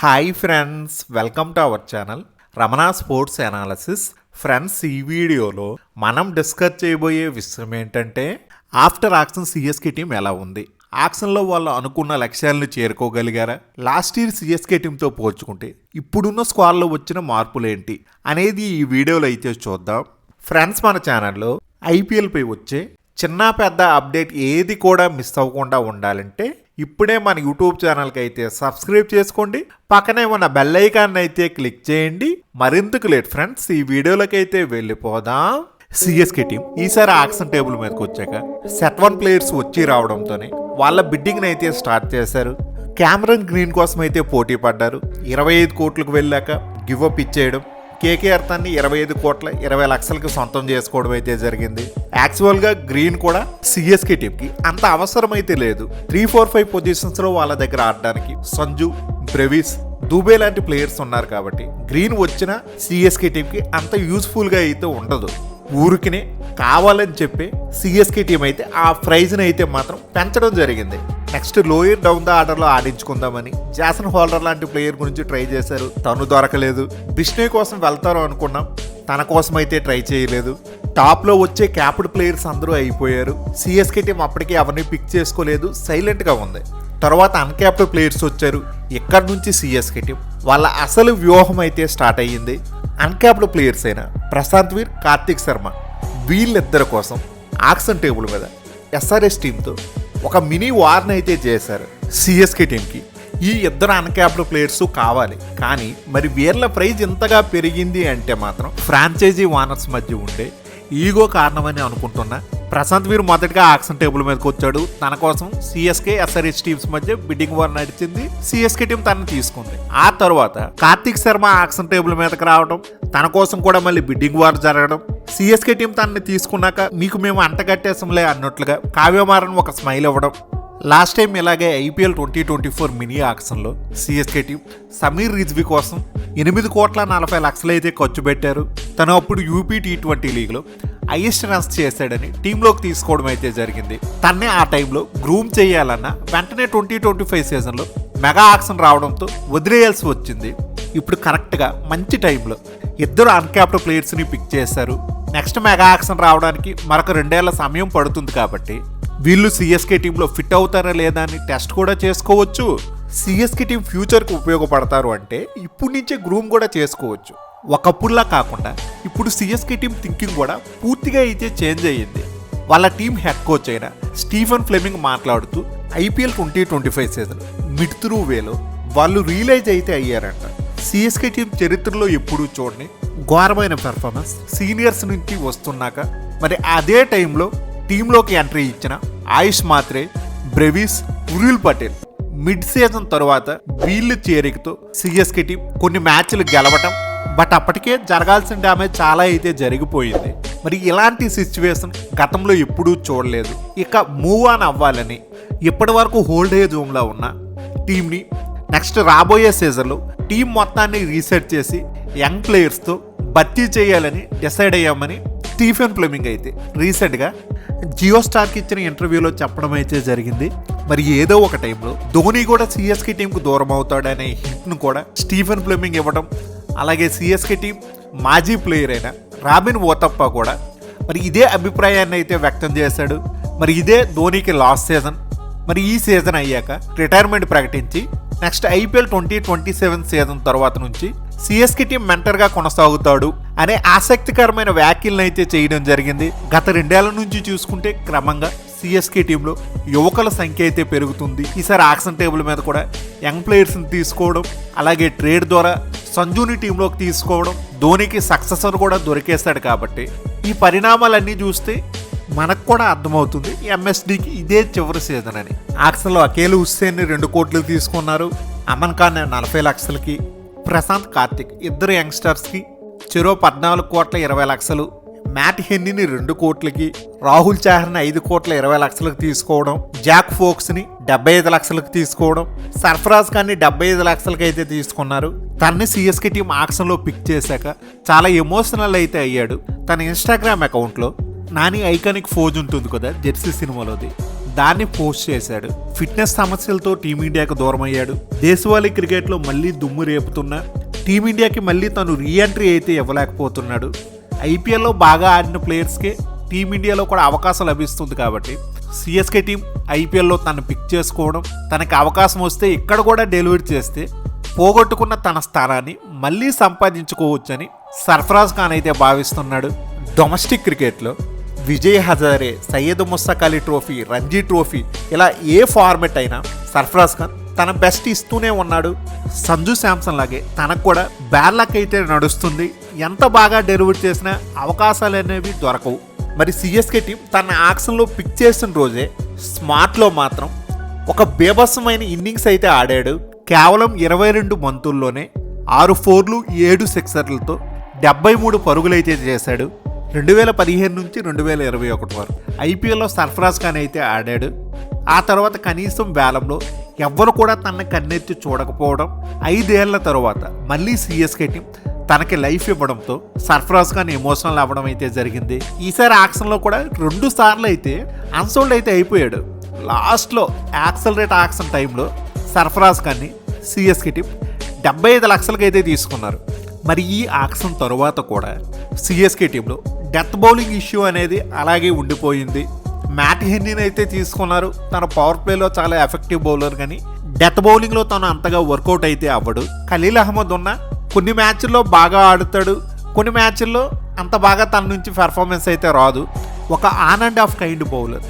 Hi friends, welcome to our channel Ramana sports analysis. Friends, ఈ వీడియోలో మనం డిస్కస్ చేయబోయే విషయం ఏంటంటే ఆఫ్టర్ ఆక్షన్ సిఎస్కే టీం ఎలా ఉంది, ఆక్షన్లో వాళ్ళు అనుకున్న లక్ష్యాలను చేరుకోగలిగారా, లాస్ట్ ఇయర్ సిఎస్కే టీంతో పోల్చుకుంటే ఇప్పుడున్న స్క్వాడ్లో వచ్చిన మార్పులు ఏంటి అనేది ఈ వీడియోలో అయితే చూద్దాం. ఫ్రెండ్స్, మన ఛానల్లో ఐపీఎల్పై వచ్చే చిన్న పెద్ద అప్డేట్ ఏది కూడా మిస్ అవ్వకుండా ఉండాలంటే ఇప్పుడే మన యూట్యూబ్ ఛానల్కి అయితే సబ్స్క్రైబ్ చేసుకోండి, పక్కనే ఉన్న బెల్ ఐకాన్ అయితే క్లిక్ చేయండి. మరింతకు లేట్ ఫ్రెండ్స్, ఈ వీడియోలోకి అయితే వెళ్ళిపోదాం. సిఎస్కే టీం ఈసారి ఆక్షన్ టేబుల్ మీదకి వచ్చాక సెట్ 1 ప్లేయర్స్ వచ్చి రావడంతోనే వాళ్ళ బిడ్డింగ్ని అయితే స్టార్ట్ చేశారు. క్యామరన్ గ్రీన్ కోసం అయితే పోటీ పడ్డారు. 25 కోట్లకు వెళ్ళాక గివ్ అప్ ఇచ్చేయడం, కేకేఆర్ తన్ని 25 కోట్ల 20 లక్షలకి సొంతం చేసుకోవడం అయితే జరిగింది. యాక్చువల్గా గ్రీన్ కూడా సిఎస్కే టీంకి అంత అవసరం అయితే లేదు. 3-4-5 పొజిషన్స్లో వాళ్ళ దగ్గర ఆడడానికి సంజు, బ్రెవిస్, దుబే లాంటి ప్లేయర్స్ ఉన్నారు కాబట్టి గ్రీన్ వచ్చిన సిఎస్కే టీంకి అంత యూస్ఫుల్గా అయితే ఉండదు. ఊరికినే కావాలని చెప్పి సిఎస్కే టీం అయితే ఆ ప్రైజ్ని అయితే మాత్రం పెంచడం జరిగింది. నెక్స్ట్ లోయర్ డౌన్ ద ఆర్డర్లో ఆడించుకుందామని జాసన్ హోల్డర్ లాంటి ప్లేయర్ గురించి ట్రై చేశారు, తను దొరకలేదు. బిష్నే కోసం వెళ్తారు అనుకున్నాం, తన కోసం అయితే ట్రై చేయలేదు. టాప్లో వచ్చే క్యాప్డ్ ప్లేయర్స్ అందరూ అయిపోయారు. సిఎస్కే టీం అప్పటికే ఎవరిని పిక్ చేసుకోలేదు, సైలెంట్గా ఉంది. తర్వాత అన్క్యాప్డ్ ప్లేయర్స్ వచ్చారు. ఇక్కడి నుంచి సిఎస్కే టీం వాళ్ళ అసలు వ్యూహం అయితే స్టార్ట్ అయ్యింది. అన్క్యాప్డ్ ప్లేయర్స్ అయిన ప్రశాంత్ వీర్, కార్తిక్ శర్మ వీళ్ళిద్దరి కోసం ఆక్షన్ టేబుల్ మీద ఎస్ఆర్ఎస్ టీంతో ఒక మినీ వార్ని అయితే చేశారు. సిఎస్కే టీంకి ఈ ఇద్దరు అన్క్యాప్డ్ ప్లేయర్స్ కావాలి, కానీ మరి వీళ్ళ ప్రైజ్ ఇంతగా పెరిగింది అంటే మాత్రం ఫ్రాంచైజీ ఓనర్స్ మధ్య ఉండే ఈగో కారణమని అనుకుంటున్నా. ప్రశాంత్ వీర్ మొదటిగా ఆక్షన్ టేబుల్ మీదకి వచ్చాడు. తన కోసం సిఎస్కే ఎస్ఆర్హెచ్ టీమ్స్ మధ్య బిడ్డింగ్ వార్ నడిచింది. సిఎస్కే టీం తనని తీసుకుంది. ఆ తర్వాత కార్తిక్ శర్మ ఆక్షన్ టేబుల్ మీదకి రావడం, తన కోసం కూడా మళ్ళీ బిడ్డింగ్ వార్ జరగడం. సిఎస్కే టీం తనని తీసుకున్నాక మీకు మేము అంటగట్టేసంలే అన్నట్లుగా కావ్యమారన్ ఒక స్మైల్ ఇవ్వడం. లాస్ట్ టైం ఇలాగే ఐపీఎల్ 2024 మినీ ఆక్షన్లో సిఎస్కే టీం సమీర్ రిజ్వీ కోసం 8 కోట్ల 40 లక్షలు అయితే ఖర్చు పెట్టారు. తను అప్పుడు యూపీ T20 లీగ్లో హైయెస్ట్ రన్స్ చేశాడని టీంలోకి తీసుకోవడం అయితే జరిగింది. తన్నే ఆ టైంలో గ్రూమ్ చేయాలన్న వెంటనే 2025 సీజన్లో మెగా ఆక్షన్ రావడంతో వదిలేయాల్సి వచ్చింది. ఇప్పుడు కరెక్ట్గా మంచి టైంలో ఇద్దరు అన్క్యాప్డ్ ప్లేయర్స్ని పిక్ చేశారు. నెక్స్ట్ మెగా ఆక్షన్ రావడానికి మరొక 2 ఏళ్ల సమయం పడుతుంది కాబట్టి వీళ్ళు సిఎస్కే టీంలో ఫిట్ అవుతారా లేదా అని టెస్ట్ కూడా చేసుకోవచ్చు. సిఎస్కే టీం ఫ్యూచర్కి ఉపయోగపడతారు అంటే ఇప్పుడు నుంచే గ్రూమ్ కూడా చేసుకోవచ్చు. ఒకప్పుడులా కాకుండా ఇప్పుడు సిఎస్కే టీం థింకింగ్ కూడా పూర్తిగా అయితే చేంజ్ అయ్యింది. వాళ్ళ టీం హెడ్ కోచ్ అయిన స్టీఫెన్ ఫ్లెమింగ్ మాట్లాడుతూ ఐపీఎల్ 2025 సీజన్ మిడ్ త్రూ వేలో వాళ్ళు రియలైజ్ అయితే అయ్యారంట. సిఎస్కే టీం చరిత్రలో ఎప్పుడూ చూడని ఘోరమైన పెర్ఫార్మెన్స్ సీనియర్స్ నుంచి వస్తున్నాక మరి అదే టైంలో టీంలోకి ఎంట్రీ ఇచ్చిన ఆయుష్ మాత్రే, Brevis, Urvil Patel mid season తర్వాత వీళ్ళు చేరికతో సిఎస్కే టీం కొన్ని మ్యాచ్లు గెలవటం, బట్ అప్పటికే జరగాల్సిన డ్యామేజ్ చాలా అయితే జరిగిపోయింది. మరి ఇలాంటి సిచ్యువేషన్ గతంలో ఎప్పుడూ చూడలేదు. ఇక మూవ్ ఆన్ అవ్వాలని ఇప్పటి వరకు హోల్డేజ్ హోమ్లో ఉన్న టీంని నెక్స్ట్ రాబోయే సీజన్లో టీం మొత్తాన్ని రీసెట్ చేసి యంగ్ ప్లేయర్స్తో భర్తీ చేయాలని డిసైడ్ అయ్యామని స్టీఫెన్ ఫ్లెమింగ్ అయితే రీసెంట్గా జియో స్టార్కి ఇచ్చిన ఇంటర్వ్యూలో చెప్పడం అయితే జరిగింది. మరి ఏదో ఒక టైంలో ధోని కూడా సిఎస్కే టీంకు దూరం అవుతాడనే హింట్ను కూడా స్టీఫెన్ ఫ్లెమింగ్ ఇవ్వడం, అలాగే సిఎస్కే టీం మాజీ ప్లేయర్ అయిన రాబిన్ ఓతప్ప కూడా మరి ఇదే అభిప్రాయాన్ని అయితే వ్యక్తం చేశాడు. మరి ఇదే ధోనికి లాస్ట్ సీజన్. మరి ఈ సీజన్ అయ్యాక రిటైర్మెంట్ ప్రకటించి నెక్స్ట్ ఐపీఎల్ 2027 సీజన్ తర్వాత నుంచి సిఎస్కే టీం మెంటర్గా కొనసాగుతాడు అనే ఆసక్తికరమైన వ్యాఖ్యలను అయితే చేయడం జరిగింది. గత 2 ఏళ్ల నుంచి చూసుకుంటే క్రమంగా సిఎస్కే టీంలో యువకుల సంఖ్య అయితే పెరుగుతుంది. ఈసారి ఆక్షన్ టేబుల్ మీద కూడా యంగ్ ప్లేయర్స్ని తీసుకోవడం, అలాగే ట్రేడ్ ద్వారా సంజుని టీంలోకి తీసుకోవడం, ధోనికి సక్సెసర్ కూడా దొరికేస్తాడు. కాబట్టి ఈ పరిణామాలన్నీ చూస్తే మనకు కూడా అర్థమవుతుంది ఎంఎస్డికి ఇదే చివరి సీజన్ అని. ఆక్షన్లో అకేల్ హుస్సేన్ని 2 కోట్లు తీసుకున్నారు. అమన్ ఖాన్ 40 లక్షలకి, ప్రశాంత్, కార్తిక్ ఇద్దరు యంగ్స్టర్స్కి చెరో 14 కోట్ల 20 లక్షలు, మ్యాట్ హెన్నీని 2 కోట్లకి, రాహుల్ చాహర్ని 5 కోట్ల 20 లక్షలకు తీసుకోవడం, జాక్ ఫోక్స్ని 75 లక్షలకు తీసుకోవడం, సర్ఫరాజ్ ఖాన్ని 75 లక్షలకి అయితే తీసుకున్నారు. తన్ని సిఎస్కే టీం ఆక్షన్లో పిక్ చేశాక చాలా ఎమోషనల్ అయితే అయ్యాడు. తన ఇన్స్టాగ్రామ్ అకౌంట్లో నాని ఐకానిక్ ఫోజ్ ఉంటుంది కదా జెర్సీ సినిమాలోది, దాన్ని పోస్ట్ చేశాడు. ఫిట్నెస్ సమస్యలతో టీమిండియాకు దూరం అయ్యాడు. దేశవాళీ క్రికెట్లో మళ్ళీ దుమ్ము రేపుతున్నా టీమిండియాకి మళ్ళీ తను రీఎంట్రీ అయితే ఇవ్వలేకపోతున్నాడు. ఐపీఎల్లో బాగా ఆడిన ప్లేయర్స్కే టీమిండియాలో కూడా అవకాశం లభిస్తుంది కాబట్టి సిఎస్కే టీం ఐపీఎల్లో తను పిక్ చేసుకోవడం, తనకి అవకాశం వస్తే ఇక్కడ కూడా డెలివరీ చేస్తే పోగొట్టుకున్న తన స్థానాన్ని మళ్ళీ సంపాదించుకోవచ్చని సర్ఫరాజ్ ఖాన్ అయితే భావిస్తున్నాడు. డొమెస్టిక్ క్రికెట్లో విజయ్ హజారే, సయ్యద్ ముస్తక్ అలీ ట్రోఫీ, రంజీ ట్రోఫీ ఇలా ఏ ఫార్మెట్ అయినా సర్ఫరాజ్ ఖాన్ తన బెస్ట్ ఇస్తూనే ఉన్నాడు. సంజు శాంసన్ లాగే తనకు కూడా బ్యాడ్ లక్ అయితే నడుస్తుంది. ఎంత బాగా డెలివరీ చేసినా అవకాశాలు అనేవి దొరకవు. మరి సిఎస్కే టీం తన ఆక్షన్లో పిక్ చేసిన రోజే స్మార్ట్లో మాత్రం ఒక బేభత్సమైన ఇన్నింగ్స్ అయితే ఆడాడు. కేవలం 22 బంతుల్లోనే 6 4లు 7 సిక్సర్లతో 73 పరుగులైతే చేశాడు. 2015 నుంచి 2021 వరకు ఐపీఎల్లో సర్ఫరాజ్ ఖాన్ అయితే ఆడాడు. ఆ తర్వాత కనీసం వేలంలో ఎవ్వరు కూడా తనని కన్నెత్తి చూడకపోవడం, 5 ఏళ్ల తర్వాత మళ్ళీ సిఎస్కే టీం తనకి లైఫ్ ఇవ్వడంతో సర్ఫరాజ్ ఖాన్ ఎమోషనల్ అవ్వడం అయితే జరిగింది. ఈసారి ఆక్షన్లో కూడా 2 సార్లు అయితే అన్సోల్డ్ అయితే అయిపోయాడు. లాస్ట్లో యాక్సలరేట్ ఆక్షన్ టైంలో సర్ఫరాజ్ ఖాన్ని సిఎస్కే టీం 75 లక్షలకి అయితే తీసుకున్నారు. మరి ఈ ఆక్షన్ తరువాత కూడా సిఎస్కే టీంలో డెత్ బౌలింగ్ ఇష్యూ అనేది అలాగే ఉండిపోయింది. మ్యాట్ హెన్నీని అయితే తీసుకున్నారు. తన పవర్ ప్లేలో చాలా ఎఫెక్టివ్ బౌలర్, కానీ డెత్ బౌలింగ్లో తను అంతగా వర్కౌట్ అయితే అవ్వడు. ఖలీల్ అహ్మద్ ఉన్న కొన్ని మ్యాచ్ల్లో బాగా ఆడుతాడు, కొన్ని మ్యాచ్ల్లో అంత బాగా తన నుంచి పెర్ఫార్మెన్స్ అయితే రాదు. ఒక on and of kind bowler.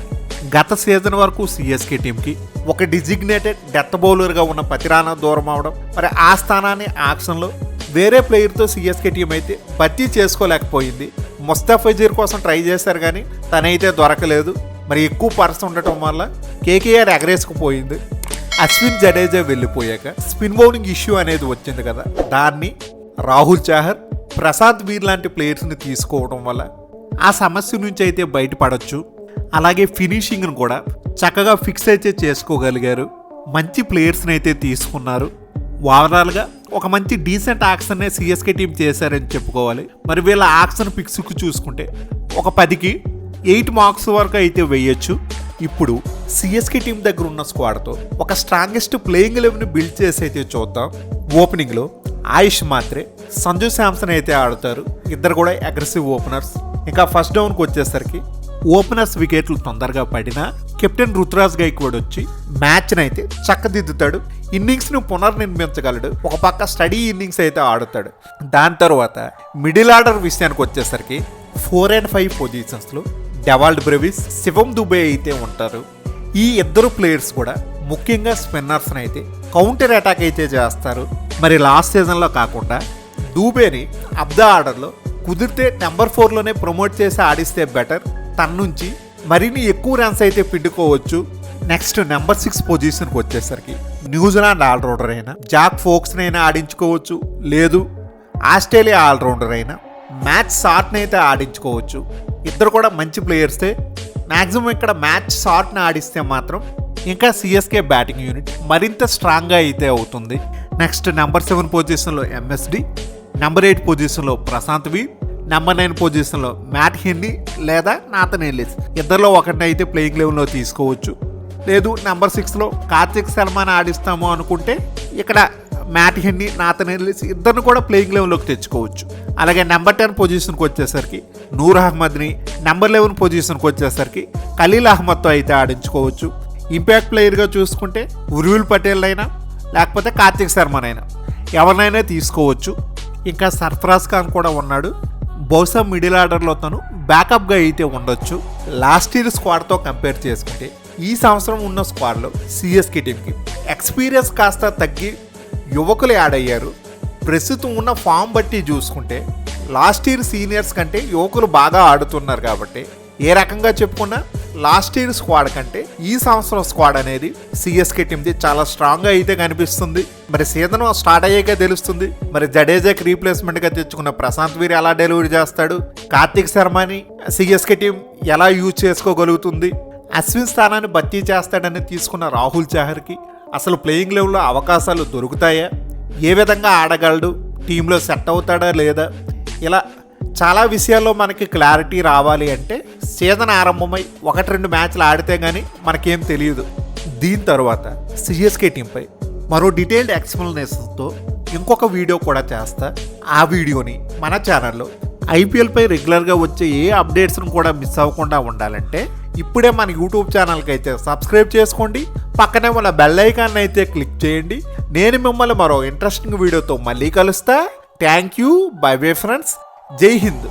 గత సీజన్ వరకు సిఎస్కే టీంకి ఒక డిజిగ్నేటెడ్ డెత్ బౌలర్గా ఉన్న పతిరానా దూరం అవడం, మరి ఆ స్థానాన్ని ఆక్షన్లో వేరే ప్లేయర్తో సిఎస్కే టీం అయితే భర్తీ చేసుకోలేకపోయింది. ముస్తఫిజర్ కోసం ట్రై చేశారు కానీ తనైతే దొరకలేదు. మరి ఎక్కువ పర్స్ ఉండటం వల్ల కేకేఆర్ ఎగరేసుకుపోయింది. అశ్విన్ జడేజా వెళ్ళిపోయాక స్పిన్ బౌలింగ్ ఇష్యూ అనేది వచ్చింది కదా, దాన్ని రాహుల్ చాహర్, ప్రసాద్ వీర్ లాంటి ప్లేయర్స్ని తీసుకోవడం వల్ల ఆ సమస్య నుంచి అయితే బయటపడవచ్చు. అలాగే ఫినిషింగ్ను కూడా చక్కగా ఫిక్స్ అయితే చేసుకోగలిగారు. మంచి ప్లేయర్స్ని అయితే తీసుకున్నారు. ఓవరాల్గా ఒక మంచి డీసెంట్ యాక్షన్నే సిఎస్కే టీం చేశారని చెప్పుకోవాలి. మరి వీళ్ళ యాక్షన్ పిక్స్కు చూసుకుంటే ఒక 10కి 8 మార్క్స్ వరకు అయితే వేయచ్చు. ఇప్పుడు సిఎస్కే టీం దగ్గర ఉన్న స్క్వాడ్తో ఒక స్ట్రాంగెస్ట్ ప్లేయింగ్ 11ని బిల్డ్ చేసి అయితే చూద్దాం. ఓపెనింగ్లో ఆయుష్ మాత్రే, సంజు శాంసన్ అయితే ఆడుతారు. ఇద్దరు కూడా అగ్రెసివ్ ఓపెనర్స్. ఇంకా ఫస్ట్ డౌన్కి వచ్చేసరికి ఓపెనర్స్ వికెట్లు తొందరగా పడినా కెప్టెన్ రుతురాజ్ గైక్వాడ్ వచ్చి మ్యాచ్ని అయితే చక్కదిద్దుతాడు. ఇన్నింగ్స్ను పునర్నిర్మించగలడు. ఒక పక్క స్టడీ ఇన్నింగ్స్ అయితే ఆడుతాడు. దాని తర్వాత మిడిల్ ఆర్డర్ విషయానికి వచ్చేసరికి 4 and 5 పొజిషన్స్లో డెవాల్డ్ బ్రెవిస్, శివం దుబే అయితే ఉంటారు. ఈ ఇద్దరు ప్లేయర్స్ కూడా ముఖ్యంగా స్పిన్నర్స్ని అయితే కౌంటర్ అటాక్ అయితే చేస్తారు. మరి లాస్ట్ సీజన్లో కాకుండా దూబేని అబ్ ద ఆర్డర్లో కుదిరితే నెంబర్ 4లోనే ప్రమోట్ చేసి ఆడిస్తే బెటర్. తన నుంచి మరిన్ని ఎక్కువ రన్స్ అయితే పిండుకోవచ్చు. నెక్స్ట్ నెంబర్ 6 పొజిషన్కి వచ్చేసరికి న్యూజిలాండ్ ఆల్రౌండర్ అయినా జాక్ ఫోక్స్నైనా ఆడించుకోవచ్చు, లేదు ఆస్ట్రేలియా ఆల్రౌండర్ అయినా మ్యాచ్ షాట్ని అయితే ఆడించుకోవచ్చు. ఇద్దరు కూడా మంచి ప్లేయర్సే. మ్యాక్సిమం ఇక్కడ మ్యాచ్ షాట్ని ఆడిస్తే మాత్రం ఇంకా సిఎస్కే బ్యాటింగ్ యూనిట్ మరింత స్ట్రాంగ్గా అయితే అవుతుంది. నెక్స్ట్ నెంబర్ 7 పొజిషన్లో ఎంఎస్డి, నెంబర్ 8 పొజిషన్లో ప్రశాంత్ వీర్, నెంబర్ 9 పొజిషన్లో మ్యాట్ హెన్నీ లేదా నాథన్ ఎల్లిస్. ఇద్దరిలో ఒకరిని అయితే ప్లేయింగ్ లెవెల్లో తీసుకోవచ్చు. లేదు నెంబర్ 6లో కార్తిక్ శర్మని ఆడిస్తాము అనుకుంటే ఇక్కడ మ్యాట్ హెన్నీ, నాథన్ ఎల్లిస్ ఇద్దరిని కూడా ప్లేయింగ్ లెవెల్లోకి తెచ్చుకోవచ్చు. అలాగే నెంబర్ 10 పొజిషన్కి వచ్చేసరికి నూర్ అహ్మద్ని, నెంబర్ 11 పొజిషన్కి వచ్చేసరికి ఖలీల్ అహ్మద్తో అయితే ఆడించుకోవచ్చు. ఇంపాక్ట్ ప్లేయర్గా చూసుకుంటే ఉర్విల్ పటేల్ అయినా లేకపోతే కార్తిక్ శర్మనైనా ఎవరినైనా తీసుకోవచ్చు. ఇంకా సర్ఫరాజ్ ఖాన్ కూడా ఉన్నాడు. బహుశా మిడిల్ ఆర్డర్లో తను బ్యాకప్గా అయితే ఉండొచ్చు. లాస్ట్ ఇయర్ స్క్వాడ్తో కంపేర్ చేసుకుంటే ఈ సంవత్సరం ఉన్న స్క్వాడ్లో సిఎస్కే టీంకి ఎక్స్పీరియన్స్ కాస్త తగ్గి యువకులు యాడ్ అయ్యారు. ప్రస్తుతం ఉన్న ఫామ్ బట్టి చూసుకుంటే లాస్ట్ ఇయర్ సీనియర్స్ కంటే యువకులు బాగా ఆడుతున్నారు. కాబట్టి ఏ రకంగా చెప్పుకున్నా లాస్ట్ ఇయర్ స్క్వాడ్ కంటే ఈ సంవత్సరం స్క్వాడ్ అనేది సిఎస్కే టీంది చాలా స్ట్రాంగ్గా అయితే కనిపిస్తుంది. మరి సీజన్ స్టార్ట్ అయ్యాక తెలుస్తుంది. మరి జడేజాకి రీప్లేస్మెంట్గా తెచ్చుకున్న ప్రశాంత్ వీర్ ఎలా డెలివరీ చేస్తాడు, కార్తిక్ శర్మని సిఎస్కే టీం ఎలా యూజ్ చేసుకోగలుగుతుంది, అశ్విన్ స్థానాన్ని భర్తీ చేస్తాడని తీసుకున్న రాహుల్ చహర్కి అసలు ప్లేయింగ్ లెవెల్లో అవకాశాలు దొరుకుతాయా, ఏ విధంగా ఆడగలడు, టీంలో సెట్ అవుతాడా లేదా, ఇలా చాలా విషయాల్లో మనకి క్లారిటీ రావాలి అంటే సీజన్ ఆరంభమై 1-2 మ్యాచ్లు ఆడితే గానీ మనకేం తెలియదు. దీని తర్వాత సిఎస్కే టీంపై మరో డీటెయిల్డ్ ఎక్స్ప్లెనేషన్తో ఇంకొక వీడియో కూడా చేస్తా. ఆ వీడియోని మన ఛానల్లో ఐపీఎల్పై రెగ్యులర్గా వచ్చే ఏ అప్డేట్స్ను కూడా మిస్ అవ్వకుండా ఉండాలంటే ఇప్పుడే మన యూట్యూబ్ ఛానల్కి అయితే సబ్స్క్రైబ్ చేసుకోండి. పక్కనే ఉన్న బెల్ ఐకాన్ అయితే క్లిక్ చేయండి. నేను మిమ్మల్ని మరో ఇంట్రెస్టింగ్ వీడియోతో మళ్ళీ కలుస్తా. Thank you. By bye friends. జై హింద్.